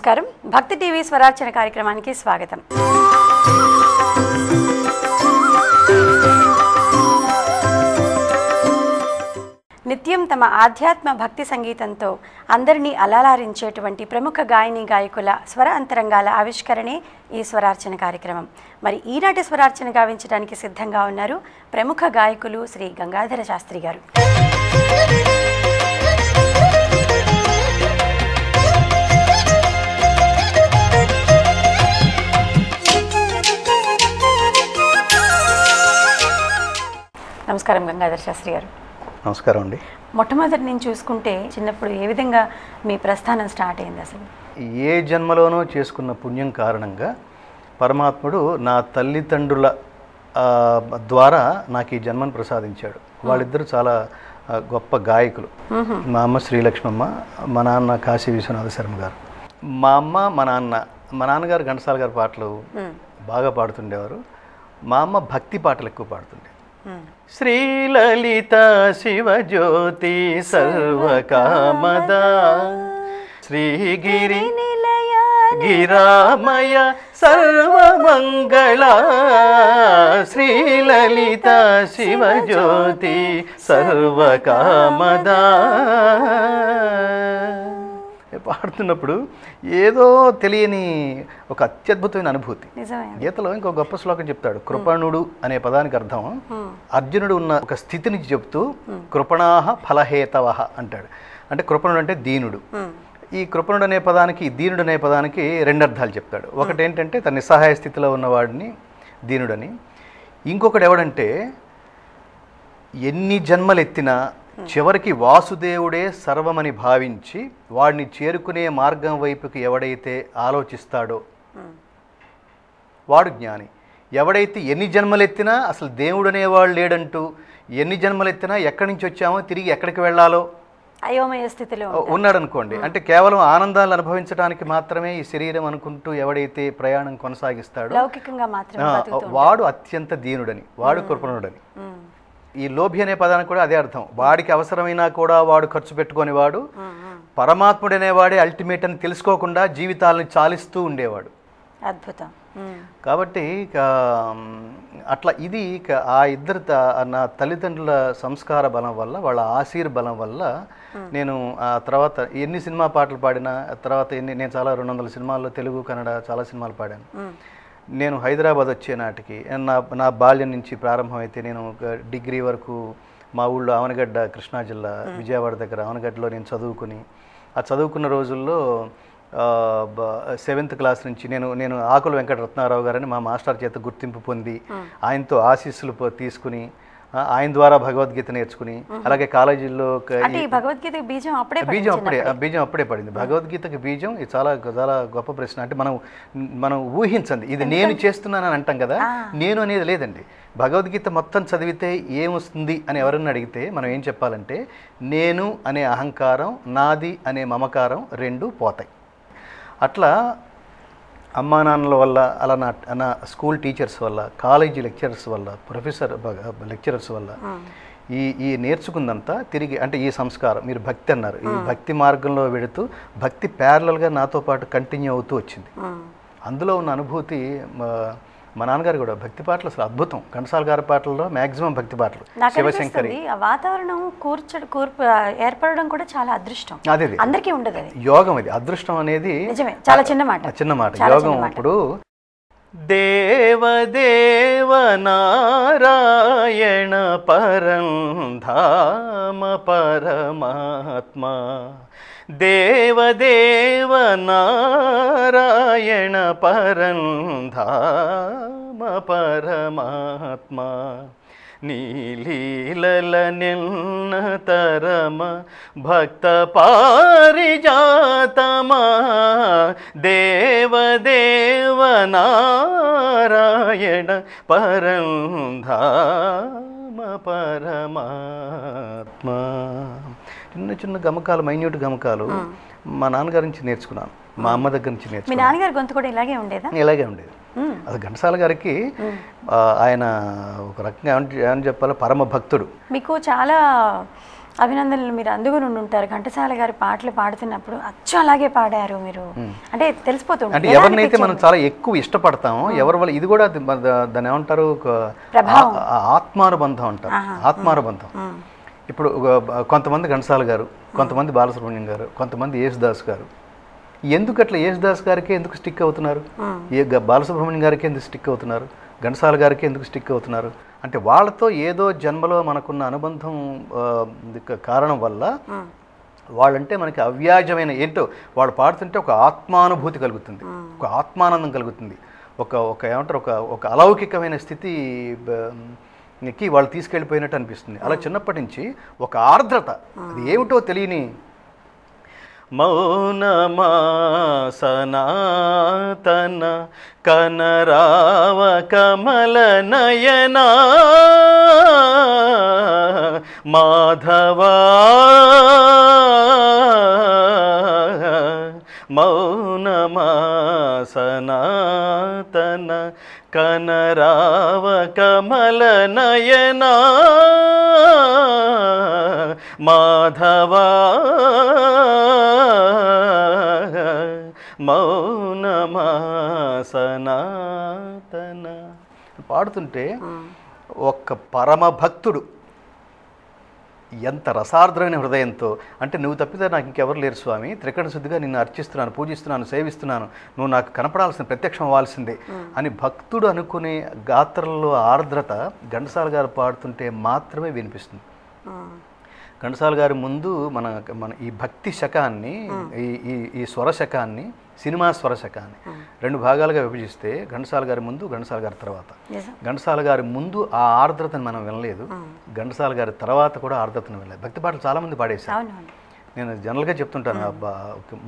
నమస్కారం. భక్తి టీవీ స్వరార్చన కార్యక్రమానికి స్వాగతం. నిత్యం తమ ఆధ్యాత్మ భక్తి సంగీతంతో అందరినీ అలలారించేటువంటి ప్రముఖ గాయని గాయకుల స్వర అంతరంగాల ఆవిష్కరణే ఈ స్వరార్చన కార్యక్రమం. మరి ఈనాటి స్వరార్చన గావించడానికి సిద్ధంగా ఉన్నారు ప్రముఖ గాయకులు శ్రీ గంగాధర శాస్త్రి గారు. నమస్కారం గంగాధర శాస్త్రి గారు. నమస్కారం అండి. మొట్టమొదటి నేను చూసుకుంటే చిన్నప్పుడు ఏ విధంగా మీ ప్రస్థానం స్టార్ట్ అయింది? అసలు ఏ జన్మలోనో చేసుకున్న పుణ్యం కారణంగా పరమాత్ముడు నా తల్లిదండ్రుల ద్వారా నాకు ఈ జన్మను ప్రసాదించాడు. వాళ్ళిద్దరూ చాలా గొప్ప గాయకులు. మా అమ్మ శ్రీలక్ష్మమ్మ, మా నాన్న కాశీ విశ్వనాథ శర్మ గారు. మా అమ్మ మా నాన్నగారు ఘంటసాల గారి పాటలు బాగా పాడుతుండేవారు. మా అమ్మ భక్తి పాటలు ఎక్కువ పాడుతుండే. శ్రీలలిత శివజ్యోతి సర్వకామద శ్రీగిరి నిలయ గిరామయ సర్వమంగళ శ్రీలలిత శివజ్యోతి సర్వకామద పాడుతున్నప్పుడు ఏదో తెలియని ఒక అత్యద్భుతమైన అనుభూతి. గీతలో ఇంకో గొప్ప శ్లోకం చెప్తాడు. కృపణుడు అనే పదానికి అర్థం అర్జునుడు ఉన్న ఒక స్థితిని చెప్తూ కృపణాహ ఫలహేతవ అంటాడు. అంటే కృపణుడు అంటే దీనుడు. ఈ కృపణుడు అనే పదానికి దీనుడు అనే పదానికి రెండు అర్థాలు చెప్తాడు. ఒకటి ఏంటంటే తన నిస్సహాయ స్థితిలో ఉన్నవాడిని దీనుడని, ఇంకొకటి ఎవడంటే ఎన్ని జన్మలెత్తినా చివరికి వాసుదేవుడే సర్వమని భావించి వాడిని చేరుకునే మార్గం వైపుకి ఎవడైతే ఆలోచిస్తాడో వాడు జ్ఞాని. ఎవడైతే ఎన్ని జన్మలెత్తినా అసలు దేవుడు అనేవాడు లేడంటూ, ఎన్ని జన్మలెత్తినా ఎక్కడి నుంచి వచ్చామో తిరిగి ఎక్కడికి వెళ్ళాలో అయోమయ స్థితిలో ఉన్నాడు అనుకోండి. అంటే కేవలం ఆనందాలు అనుభవించడానికి మాత్రమే ఈ శరీరం అనుకుంటూ ఎవడైతే ప్రయాణం కొనసాగిస్తాడో వాడు అత్యంత దీనుడని, వాడు కృపణుడని. ఈ లోభి అనే పదానికి కూడా అదే అర్థం. వాడికి అవసరమైనా కూడా వాడు ఖర్చు పెట్టుకొని వాడు పరమాత్ముడు అనేవాడే అల్టిమేట్ అని తెలుసుకోకుండా జీవితాలను చాలిస్తూ ఉండేవాడు. అద్భుతం. కాబట్టి అట్లా ఇది ఆ ఇద్దరు నా తల్లిదండ్రుల సంస్కార బలం వల్ల, వాళ్ళ ఆశీర్ బలం వల్ల నేను ఆ తర్వాత ఎన్ని సినిమా పాటలు పాడినా, తర్వాత నేను చాలా 200 సినిమాల్లో తెలుగు కన్నడ చాలా సినిమాలు పాడాను. నేను హైదరాబాద్ వచ్చే నాటికి నా బాల్యం నుంచి ప్రారంభమైతే నేను డిగ్రీ వరకు మా ఊళ్ళో అవనగడ్డ, కృష్ణా జిల్లా విజయవాడ దగ్గర అవనగడ్డలో నేను చదువుకుని, ఆ చదువుకున్న రోజుల్లో 7th క్లాస్ నుంచి నేను ఆకుల వెంకటరత్నారావు గారని మా మాస్టర్ చేత గుర్తింపు పొంది ఆయనతో ఆశీస్సులు తీసుకుని ఆయన ద్వారా భగవద్గీత నేర్చుకుని, అలాగే కాలేజీల్లో బీజం అప్పుడే పడింది. భగవద్గీతకి బీజం ఇది చాలా చాలా గొప్ప ప్రశ్న. అంటే మనం ఊహించండి, ఇది నేను చేస్తున్నానని అంటాం కదా, నేను అనేది లేదండి. భగవద్గీత మొత్తం చదివితే ఏమొస్తుంది అని ఎవరన్నా అడిగితే మనం ఏం చెప్పాలంటే, నేను అనే అహంకారం, నాది అనే మమకారం రెండు పోతాయి. అట్లా అమ్మా నాన్నల వల్ల, అలా నా స్కూల్ టీచర్స్ వల్ల, కాలేజీ లెక్చరర్స్ వల్ల, ప్రొఫెసర్ లెక్చరర్స్ వల్ల ఈ నేర్చుకుందంతా తిరిగి, అంటే ఈ సంస్కారం మీరు భక్తి అన్నారు, ఈ భక్తి మార్గంలో వెళుతూ భక్తి ప్యారలల్గా నాతో పాటు కంటిన్యూ అవుతూ వచ్చింది. అందులో ఉన్న అనుభూతి మా నాన్నగారు కూడా భక్తి పాటలు అసలు అద్భుతం. ఘంటసాల గారి పాటల్లో మ్యాక్సిమం భక్తి పాటలు, శివశంకరి. వాతావరణం ఏర్పడడం కూడా చాలా అదృష్టం. అదే అందరికీ ఉండదు, అది యోగం. ఇది అదృష్టం అనేది చాలా చిన్న మాట. యోగం ఇప్పుడు దేవదేవ నారాయణ పరం ధామ పరమాత్మ, దేవదేవ నారాయణ పరం ధామ పరమాత్మ, నీలీలల నిన్నతరమ భక్త పారిజాతమా, దేవదేవ నారాయణ పరం ధామ పరమాత్మ. చిన్న చిన్న గమకాలు, మైన్యూట్ గమకాలు మా నాన్నగారి నుంచి నేర్చుకున్నాను, మా అమ్మ దగ్గర నుంచి నేర్చుకున్నాను. మీ నాన్నగారి గొంతు కూడా ఇలాగే ఉండేదా? ఇలాగే ఉండేది. అది ఘంటసాల గారికి ఆయన ఒక రకంగా ఏమని చెప్పాలి, పరమ భక్తుడు. మీకు చాలా అభినందనలు. మీరు అందుకు నుండి ఉంటారు, ఘంటసాల గారి పాటలు పాడుతున్నప్పుడు అచ్చు అలాగే పాడారు మీరు, అంటే తెలిసిపోతుంది. అంటే ఎవరినైతే మనం చాలా ఎక్కువ ఇష్టపడతామో ఎవరి వల్ల, ఇది కూడా దాన్ని ఏమంటారు, ఆత్మానుబంధం అంటారు. ఆత్మానుబంధం. ఇప్పుడు కొంతమంది ఘంటసాల గారు, కొంతమంది బాలసుబ్రహ్మణ్యం గారు, కొంతమంది యేసుదాస్ గారు. ఎందుకు అట్లా యేసుదాస్ గారికి ఎందుకు స్టిక్ అవుతున్నారు, బాలసుబ్రహ్మణ్యం గారికి ఎందుకు స్టిక్ అవుతున్నారు, ఘంటసాల గారికి ఎందుకు స్టిక్ అవుతున్నారు అంటే వాళ్ళతో ఏదో జన్మలో మనకున్న అనుబంధం కారణం వల్ల వాళ్ళంటే మనకి అవ్యాజమైన ఏంటో వాళ్ళు పాడుతుంటే ఒక ఆత్మానుభూతి కలుగుతుంది, ఒక ఆత్మానందం కలుగుతుంది, ఒక ఏమంటారు ఒక అలౌకికమైన స్థితికి వాళ్ళు తీసుకెళ్ళిపోయినట్టు అనిపిస్తుంది. అలా చిన్నప్పటి నుంచి ఒక ఆర్ద్రత, అది ఏమిటో తెలియని మౌనమా సనాతన కనరావ కమల నయనా మాధవా మౌనమా సనాతన కనరావ కమల నయనా మాధవా మౌనమా సనాతన పాడుతుంటే ఒక్క పరమ భక్తుడు ఎంత రసార్ద్రమైన హృదయంతో, అంటే నువ్వు తప్పితే నాకు ఇంకెవరు లేరు స్వామి, త్రికరణ శుద్ధిగా నిన్ను అర్చిస్తున్నాను, పూజిస్తున్నాను, సేవిస్తున్నాను, నువ్వు నాకు కనపడాల్సిన, ప్రత్యక్షం అవ్వాల్సిందే అని భక్తుడు అనుకునే గాత్రంలో ఆర్ద్రత ఘంటసాల గారు పాడుతుంటే మాత్రమే వినిపిస్తుంది. ఘంటసాల గారి ముందు మన ఈ భక్తి శకాన్ని, ఈ స్వర శకాన్ని, సినిమా స్వర శకాన్ని రెండు భాగాలుగా విభజిస్తే ఘంటసాల గారి ముందు, ఘంటసాల గారి తర్వాత. ఘంటసాల గారి ముందు ఆ ఆర్ద్రతను మనం వినలేదు, ఘంటసాల గారి తర్వాత కూడా ఆర్ద్రతను వినలేదు. భక్తి పాటలు చాలామంది పాడేశారు. నేను జనరల్గా చెప్తుంటాను,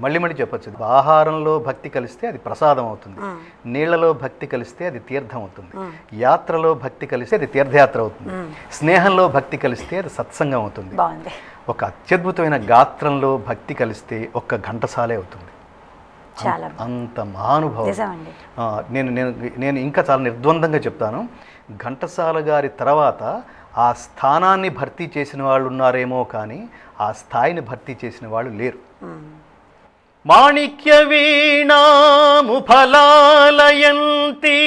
మళ్ళీ చెప్పచ్చు, ఆహారంలో భక్తి కలిస్తే అది ప్రసాదం అవుతుంది, నీళ్లలో భక్తి కలిస్తే అది తీర్థం అవుతుంది, యాత్రలో భక్తి కలిస్తే అది తీర్థయాత్ర అవుతుంది, స్నేహంలో భక్తి కలిస్తే అది సత్సంగం అవుతుంది, ఒక అత్యద్భుతమైన గాత్రంలో భక్తి కలిస్తే ఒక్క ఘంటసాలే అవుతుంది. అంత మహానుభావం. నేను ఇంకా చాలా నిర్ద్వందంగా చెప్తాను, ఘంటసాల గారి తర్వాత ఆ స్థానాన్ని భర్తీ చేసిన వాళ్ళు ఉన్నారేమో కానీ ఆ స్థాయిని భర్తీ చేసిన వాళ్ళు లేరు. మాణిక్య వీణాము ఫలాలయంతి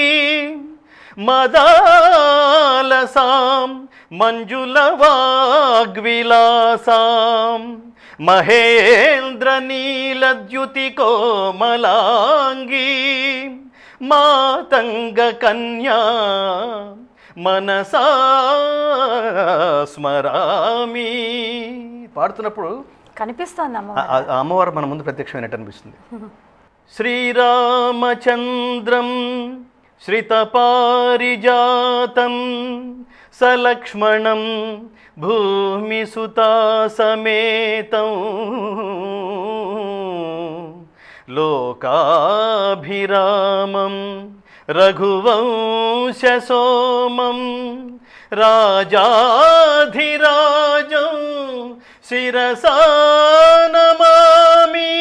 మదాలసాం మంజుల వాగ్విలాసాం మహేంద్ర నీలద్యుతి కోమలాంగీ మాతంగ కన్యా మనసా స్మరామి. పాడుతున్నప్పుడు కనిపిస్తోంది అమ్మవారు మన ముందు ప్రత్యక్షమైనట్టు అనిపిస్తుంది. శ్రీరామచంద్రం శ్రితపారిజాతం సలక్ష్మణం భూమిసుతా సమేతం లోకాభిరామం రఘువంశసోమం రాజాధిరాజం శిరసా నమామి.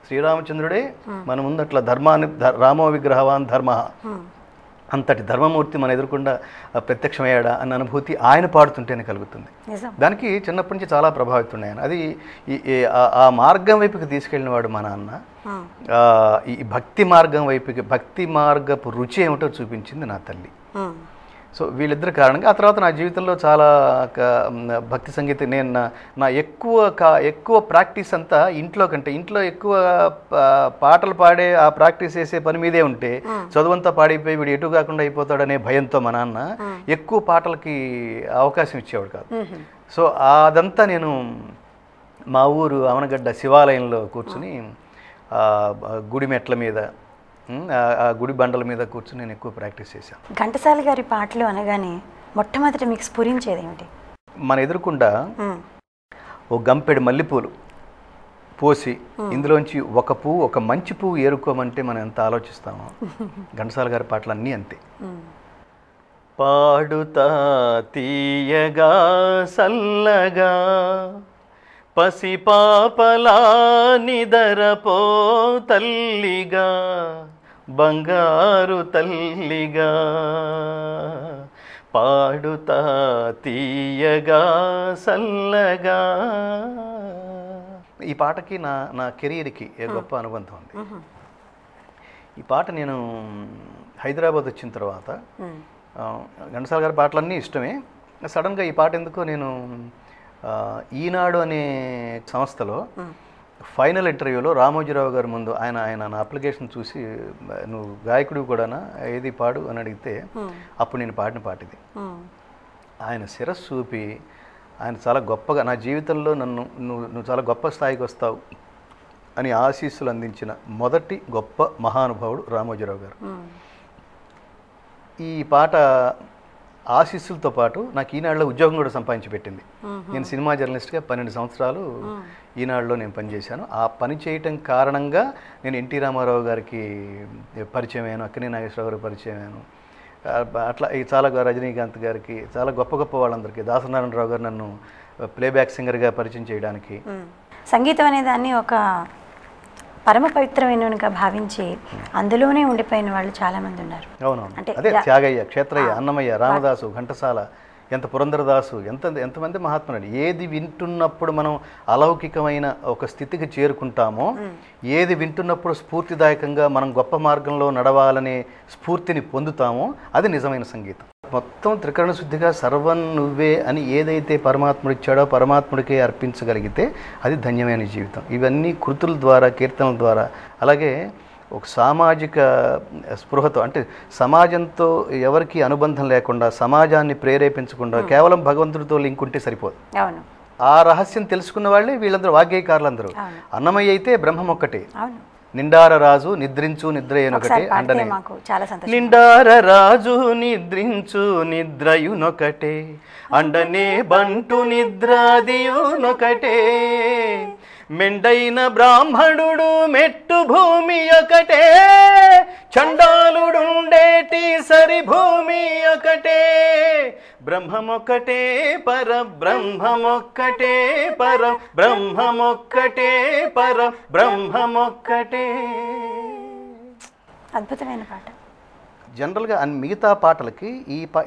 శ్రీరామచంద్రుడే మన ముందు అట్లా ధర్మాన్ని, రామో విగ్రహవాన్ ధర్మ, అంతటి ధర్మమూర్తి మన ఎదురుకుండా ప్రత్యక్షమయ్యాడా అన్న అనుభూతి ఆయన పాడుతుంటేనే కలుగుతుంది. దానికి చిన్నప్పటి నుంచి చాలా ప్రభావితం ఆయన. అది ఆ మార్గం వైపుకి తీసుకెళ్ళిన వాడు మా నాన్న. ఈ భక్తి మార్గం వైపుకి, భక్తి మార్గపు రుచి ఏమిటో చూపించింది నా తల్లి. సో వీళ్ళిద్దరు కారణంగా ఆ తర్వాత నా జీవితంలో చాలా భక్తి సంగీతం, నేను నా ఎక్కువ ప్రాక్టీస్ అంతా ఇంట్లో కంటే, ఇంట్లో ఎక్కువ పాటలు పాడే ఆ ప్రాక్టీస్ చేసే పని మీదే ఉంటే చదువంతా పాడైపోయి వీడు ఎటు కాకుండా అయిపోతాడనే భయంతో మా నాన్న ఎక్కువ పాటలకి అవకాశం ఇచ్చేవాడు కాదు. సో అదంతా నేను మా ఊరు అవనగడ్డ శివాలయంలో కూర్చుని గుడి మెట్ల మీద, ఆ గుడి బండల మీద కూర్చుని నేను ఎక్కువ ప్రాక్టీస్ చేశాను. ఘంటసాల గారి పాటలు అనగానే మొట్టమొదటి మీకు స్ఫురించేది ఏమిటి? మన ఎదురుకుండా ఓ గంపెడు మల్లెపూలు పోసి ఇందులోంచి ఒక మంచి పువ్వు ఏరుకోమంటే మనం ఎంత ఆలోచిస్తామో, ఘంటసాల గారి పాటలు అన్నీ అంతే. పాడుతా తీయగా సల్లగా పసిపాపలా నిదరపో తల్లిగా బంగారు తల్లిగా పాడుతా తీయగా సల్లగా. ఈ పాటకి నా కెరీర్కి గొప్ప అనుబంధం ఉంది. ఈ పాట నేను హైదరాబాద్ వచ్చిన తర్వాత, ఘంటసాల గారి పాటలన్నీ ఇష్టమే, సడన్గా ఈ పాట ఎందుకో నేను ఈనాడు అనే సంస్థలో ఫైనల్ ఇంటర్వ్యూలో రామోజీరావు గారి ముందు ఆయన నా అప్లికేషన్ చూసి, నువ్వు గాయకుడు కూడానా, ఏది పాడు అని అడిగితే అప్పుడు నేను పాడిన పాట ఇది. ఆయన శిరస్సు చూపి ఆయన చాలా గొప్పగా, నా జీవితంలో నువ్వు చాలా గొప్ప స్థాయికి వస్తావు అని ఆశీస్సులు అందించిన మొదటి గొప్ప మహానుభావుడు రామోజీరావు గారు. ఈ పాట ఆశీస్సులతో పాటు నాకు ఈనాడులో ఉద్యోగం కూడా సంపాదించి పెట్టింది. నేను సినిమా జర్నలిస్ట్గా 12 సంవత్సరాలు ఈనాడులో నేను పనిచేశాను. ఆ పని చేయటం కారణంగా నేను ఎన్టీ రామారావు గారికి పరిచయం అయ్యాను, అక్కినే నాగేశ్వరరావు గారికి పరిచయం అయ్యాను. అట్లా చాలా రజనీకాంత్ గారికి, చాలా గొప్ప గొప్ప వాళ్ళందరికీ, దాసనారాయణరావు గారు నన్ను ప్లేబ్యాక్ సింగర్గా పరిచయం చేయడానికి. సంగీతం అనే దాన్ని ఒక పరమ పవిత్రమైనగా భావించి అందులోనే ఉండిపోయిన వాళ్ళు చాలామంది ఉన్నారు. అవునవును, అదే త్యాగయ్య, క్షేత్రయ్య, అన్నమయ్య, రామదాసు, ఘంటసాల, ఎంత పురంధరదాసు, ఎంతమంది మహాత్ములు. ఏది వింటున్నప్పుడు మనం అలౌకికమైన ఒక స్థితికి చేరుకుంటామో, ఏది వింటున్నప్పుడు స్ఫూర్తిదాయకంగా మనం గొప్ప మార్గంలో నడవాలనే స్ఫూర్తిని పొందుతామో అది నిజమైన సంగీతం. మొత్తం త్రికరణ శుద్ధిగా సర్వం నువ్వే అని ఏదైతే పరమాత్ముడు ఇచ్చాడో పరమాత్ముడికే అర్పించగలిగితే అది ధన్యమైన జీవితం. ఇవన్నీ కృతుల ద్వారా, కీర్తనల ద్వారా, అలాగే ఒక సామాజిక స్పృహతో, అంటే సమాజంతో ఎవరికి అనుబంధం లేకుండా, సమాజాన్ని ప్రేరేపించకుండా కేవలం భగవంతుడితో లింక్ ఉంటే సరిపోదు. ఆ రహస్యం తెలుసుకున్న వాళ్ళే వీళ్ళందరూ వాగ్గేయకారులందరూ. అన్నమయ్య అయితే బ్రహ్మం ఒక్కటే, నిండార రాజు నిద్రించు నిద్రయునొకటే అండనే. నిండార రాజు నిద్రించు నిద్రయునొకటే అండనే బంటు నిద్రాదియునొకటే. మెండైన బ్రాహ్మణుడు మెట్టు భూమి ఒకటే, చండాలుడుండేటి సరి భూమి ఒకటే. బ్రహ్మమొక్కటే పర బ్రహ్మమొక్కటే పర బ్రహ్మమొక్కటే పర బ్రహ్మమొక్కటే. అద్భుతమైన పాట. జనరల్గా మిగతా పాటలకి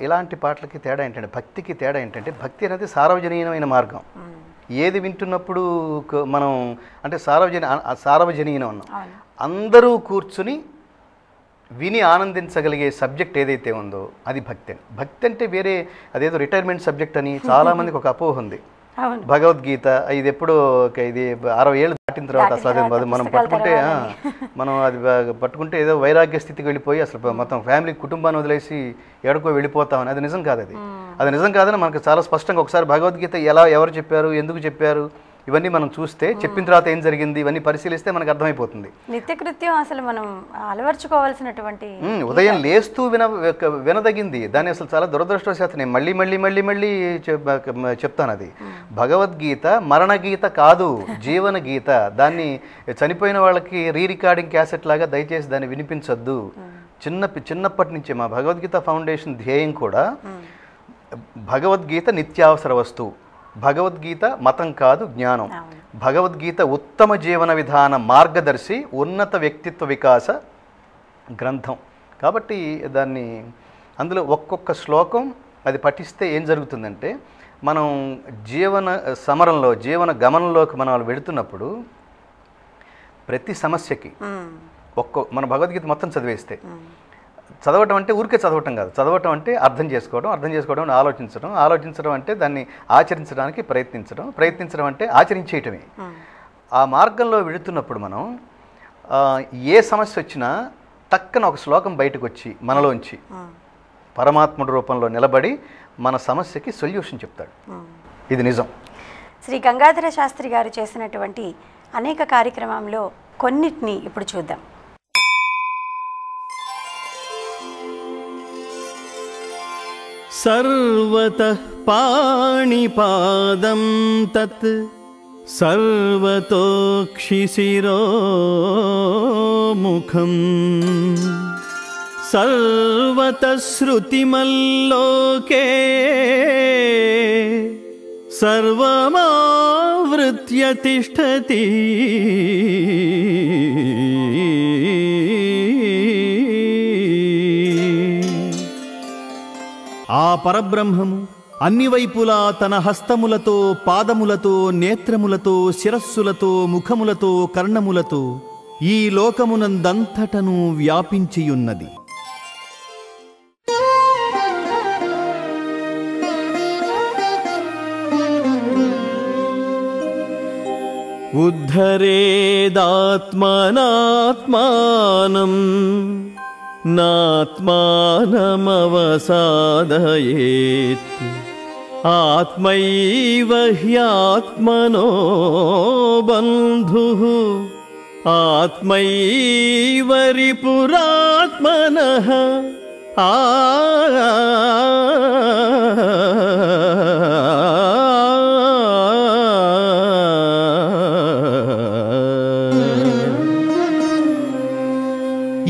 ఇలాంటి పాటలకి తేడా ఏంటంటే, భక్తికి తేడా ఏంటంటే, భక్తి అనేది సార్వజనీయమైన మార్గం. ఏది వింటున్నప్పుడు మనం అంటే సార్వజనీయం అన్నాం, అందరూ కూర్చుని విని ఆనందించగలిగే సబ్జెక్ట్ ఏదైతే ఉందో అది భక్తి. భక్తి అంటే వేరే అదేదో రిటైర్మెంట్ సబ్జెక్ట్ అని చాలామందికి ఒక అపోహ ఉంది. భగవద్గీత ఇది ఎప్పుడో ఇది 60 ఏళ్ళు దాటిన తర్వాత అసలు అది మనం పట్టుకుంటే ఏదో వైరాగ్య స్థితికి వెళ్ళిపోయి అసలు మొత్తం ఫ్యామిలీ కుటుంబాన్ని వదిలేసి ఎక్కడికో వెళ్ళిపోతామని. అది నిజం కాదు. అది నిజం కాదని మనకు చాలా స్పష్టంగా ఒకసారి భగవద్గీత ఎవరు చెప్పారు, ఎందుకు చెప్పారు, ఇవన్నీ మనం చూస్తే, చెప్పిన తర్వాత ఏం జరిగింది ఇవన్నీ పరిశీలిస్తే మనకు అర్థమైపోతుంది. నిత్యకృత్యం అసలు మనం అలవర్చుకోవాల్సినటువంటి, ఉదయం లేస్తూ వినదగింది. దాన్ని అసలు చాలా దురదృష్టవశాత్తు నేను మళ్ళీ మళ్ళీ మళ్ళీ మళ్ళీ చెప్తాను, అది భగవద్గీత మరణగీత కాదు, జీవన గీత. దాన్ని చనిపోయిన వాళ్ళకి రికార్డింగ్ క్యాసెట్ లాగా దయచేసి దాన్ని వినిపించొద్దు. చిన్నప్పటి నుంచే మా భగవద్గీత ఫౌండేషన్ ధ్యేయం కూడా భగవద్గీత నిత్యావసర వస్తువు, భగవద్గీత మతం కాదు జ్ఞానం, భగవద్గీత ఉత్తమ జీవన విధాన మార్గదర్శి, ఉన్నత వ్యక్తిత్వ వికాస గ్రంథం. కాబట్టి దాన్ని అందులో ఒక్కొక్క శ్లోకం అది పఠిస్తే ఏం జరుగుతుందంటే, మనం జీవన సమరంలో, జీవన గమనంలోకి మనం వెళుతున్నప్పుడు ప్రతి సమస్యకి మన భగవద్గీత మొత్తం చదివేస్తే, చదవటం అంటే ఊరికే చదవటం కాదు, చదవటం అంటే అర్థం చేసుకోవడం అంటే ఆలోచించడం అంటే దాన్ని ఆచరించడానికి ప్రయత్నించడం అంటే ఆచరించేయటమే. ఆ మార్గంలో వెళుతున్నప్పుడు మనం ఏ సమస్య వచ్చినా టక్కన ఒక శ్లోకం బయటకు వచ్చి మనలోంచి పరమాత్ముడి రూపంలో నిలబడి మన సమస్యకి సొల్యూషన్ చెప్తాడు. ఇది నిజం. శ్రీ గంగాధర శాస్త్రి గారు చేసినటువంటి అనేక కార్యక్రమంలో కొన్నిటిని ఇప్పుడు చూద్దాం. सर्वतः पाणिपादं तत् सर्वतोक्षिशिरोमुखम् सर्वतः श्रुतिमल्लोके सर्वमावृत्य तिष्ठति ఆ పరబ్రహ్మము అన్ని వైపులా తన హస్తములతో, పాదములతో, నేత్రములతో, శిరస్సులతో, ముఖములతో, కర్ణములతో ఈ లోకమునందంతటను వ్యాపించియున్నది. ఉద్ధరేదాత్మనాత్మానం నాత్మానమవసాదయేత్ ఆత్మైవ హ్యాత్మనో బంధుః ఆత్మైవ రిపురాత్మనః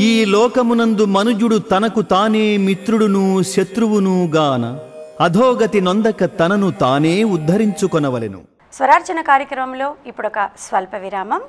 ఈ లోకమునందు మనుజుడు తనకు తానే మిత్రుడును శత్రువును గాన అధోగతి నొందక తనను తానే ఉద్ధరించుకొనవలెను. స్వరార్చన కార్యక్రమంలో ఇప్పుడు ఒక స్వల్ప విరామం.